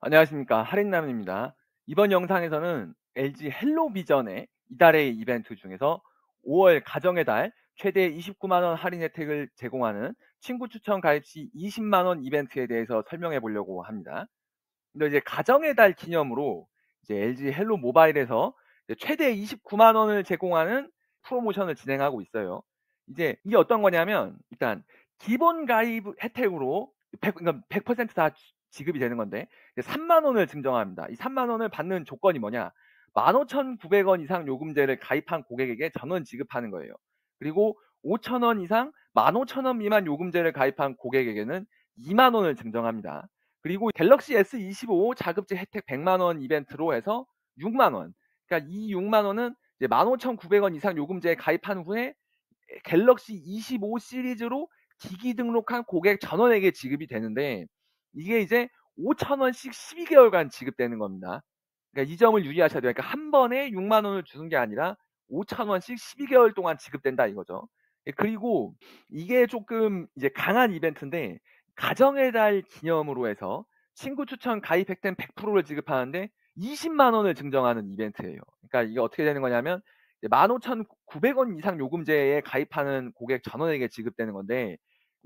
안녕하십니까. 할인남입니다. 이번 영상에서는 LG 헬로비전의 이달의 이벤트 중에서 5월 가정의 달 최대 29만 원 할인 혜택을 제공하는 친구 추천 가입 시 20만 원 이벤트에 대해서 설명해 보려고 합니다. 근데 이제 가정의 달 기념으로 이제 LG 헬로 모바일에서 이제 최대 29만 원을 제공하는 프로모션을 진행하고 있어요. 이제 이게 어떤 거냐면 일단 기본 가입 혜택으로 100%다 지급이 되는 건데 이제 3만 원을 증정합니다. 이 3만 원을 받는 조건이 뭐냐? 15,900원 이상 요금제를 가입한 고객에게 전원 지급하는 거예요. 그리고 5천 원 이상 15,000원 미만 요금제를 가입한 고객에게는 2만 원을 증정합니다. 그리고 갤럭시 S25 자급제 혜택 100만 원 이벤트로 해서 6만 원. 그러니까 이 6만 원은 이제 15,900원 이상 요금제에 가입한 후에 갤럭시 25 시리즈로 기기 등록한 고객 전원에게 지급이 되는데 이게 이제 5천 원씩 12개월간 지급되는 겁니다. 그러니까 이 점을 유의하셔야 돼요. 그러니까 한 번에 6만 원을 주는 게 아니라 5천 원씩 12개월 동안 지급된다 이거죠. 예, 그리고 이게 조금 이제 강한 이벤트인데 가정의 달 기념으로 해서 친구 추천 가입 혜택 100%를 지급하는데 20만 원을 증정하는 이벤트예요. 그러니까 이게 어떻게 되는 거냐면 15,900원 이상 요금제에 가입하는 고객 전원에게 지급되는 건데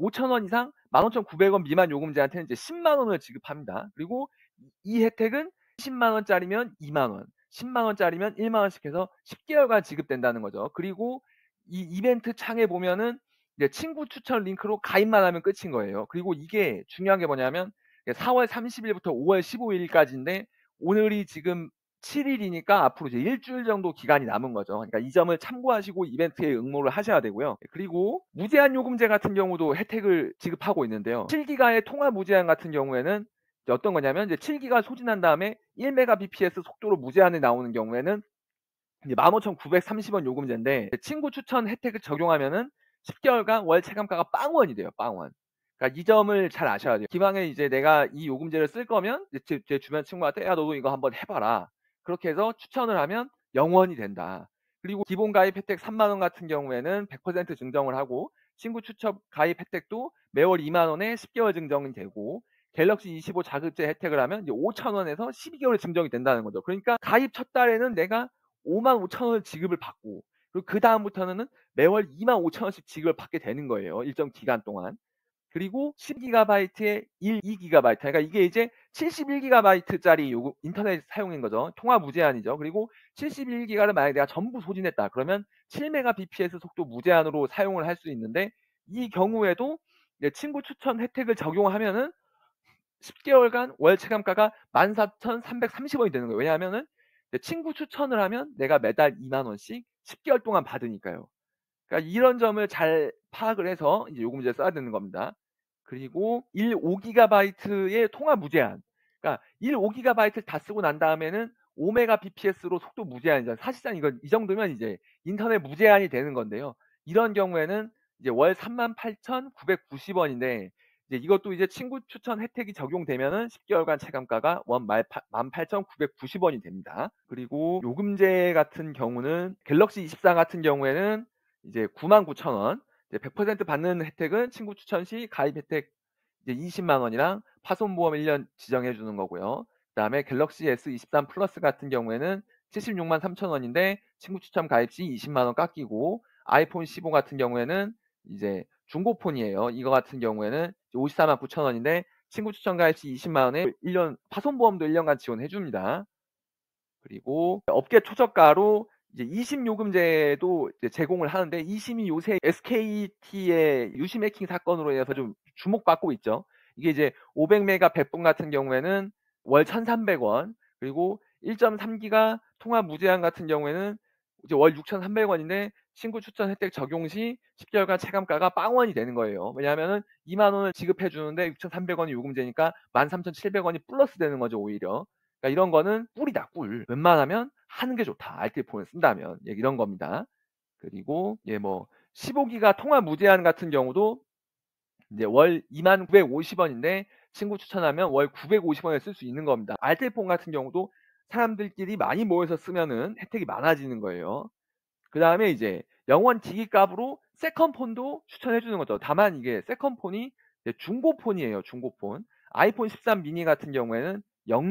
5천 원 이상 15,900원 미만 요금제한테는 이제 10만 원을 지급합니다. 그리고 이 혜택은 10만 원짜리면 2만 원, 10만 원짜리면 1만 원씩 해서 10개월간 지급된다는 거죠. 그리고 이 이벤트 창에 보면은 이제 친구 추천 링크로 가입만 하면 끝인 거예요. 그리고 이게 중요한 게 뭐냐면 4월 30일부터 5월 15일까지인데 오늘이 지금 7일이니까 앞으로 이제 일주일 정도 기간이 남은 거죠. 그러니까 이 점을 참고하시고 이벤트에 응모를 하셔야 되고요. 그리고 무제한 요금제 같은 경우도 혜택을 지급하고 있는데요. 7기가의 통화 무제한 같은 경우에는 이제 어떤 거냐면 이제 7기가 소진한 다음에 1mbps 속도로 무제한이 나오는 경우에는 이제 15,930원 요금제인데 친구 추천 혜택을 적용하면은 10개월간 월 체감가가 빵원이 돼요. 빵원. 그러니까 이 점을 잘 아셔야 돼요. 기왕에 이제 내가 이 요금제를 쓸 거면 이제 제 주변 친구한테 야 너도 이거 한번 해봐라. 그렇게 해서 추천을 하면 0원이 된다. 그리고 기본 가입 혜택 3만 원 같은 경우에는 100% 증정을 하고 친구 추천 가입 혜택도 매월 2만 원에 10개월 증정이 되고 갤럭시 25 자급제 혜택을 하면 이제 5천 원에서 12개월 증정이 된다는 거죠. 그러니까 가입 첫 달에는 내가 55,000원을 지급을 받고 그리고 그다음부터는 매월 25,000원씩 지급을 받게 되는 거예요. 일정 기간 동안. 그리고 10기가바이트에 2기가바이트. 그러니까 이게 이제 71기가바이트짜리 요금 인터넷 사용인 거죠. 통화 무제한이죠. 그리고 71기가를 만약에 내가 전부 소진했다. 그러면 7mbps 속도 무제한으로 사용을 할 수 있는데 이 경우에도 이제 친구 추천 혜택을 적용하면은 10개월간 월 체감가가 14,330원이 되는 거예요. 왜냐하면은 친구 추천을 하면 내가 매달 2만 원씩 10개월 동안 받으니까요. 그러니까 이런 점을 잘 파악을 해서 이제 요금제를 써야 되는 겁니다. 그리고 1.5기가바이트의 통화 무제한. 그러니까 1.5기가바이트를 다 쓰고 난 다음에는 5mbps로 속도 무제한이죠. 사실상 이건 이 정도면 이제 인터넷 무제한이 되는 건데요. 이런 경우에는 이제 월 38,990원인데 이제 이것도 이제 친구 추천 혜택이 적용되면은 10개월간 체감가가 월 18,990원이 됩니다. 그리고 요금제 같은 경우는 갤럭시 24 같은 경우에는 이제 99,000원, 이제 100% 받는 혜택은 친구 추천 시 가입 혜택 이제 20만 원이랑 파손보험 1년 지정해 주는 거고요. 그다음에 갤럭시 S23 플러스 같은 경우에는 76만 3천 원인데 친구 추천 가입 시 20만 원 깎이고 아이폰 15 같은 경우에는 이제 중고폰이에요. 이거 같은 경우에는 54만 9천 원인데 친구 추천 가입 시 20만 원에 1년 파손보험도 1년간 지원해 줍니다. 그리고 업계 초저가로 이제 2심 요금제도 이제 제공을 하는데 2심이 요새 SKT의 유심 해킹 사건으로 인해서 좀 주목받고 있죠. 이게 이제 500메가 100분 같은 경우에는 월 1,300원 그리고 1.3기가 통화 무제한 같은 경우에는 이제 월 6,300원인데 친구 추천 혜택 적용 시 10개월간 체감가가 빵원이 되는 거예요. 왜냐하면은 2만 원을 지급해 주는데 6,300원이 요금제니까 13,700원이 플러스 되는 거죠, 오히려. 그러니까 이런 거는 꿀이다, 꿀. 웬만하면 하는 게 좋다. 알뜰폰을 쓴다면. 예, 이런 겁니다. 그리고 예, 뭐 15기가 통화 무제한 같은 경우도 이제 월 2950원인데 친구 추천하면 월 950원에 쓸 수 있는 겁니다. 알뜰폰 같은 경우도 사람들끼리 많이 모여서 쓰면은 혜택이 많아지는 거예요. 그다음에 이제 영원 기기값으로 세컨폰도 추천해 주는 거죠. 다만 이게 세컨폰이 이제 중고폰이에요, 중고폰. 아이폰 13 미니 같은 경우에는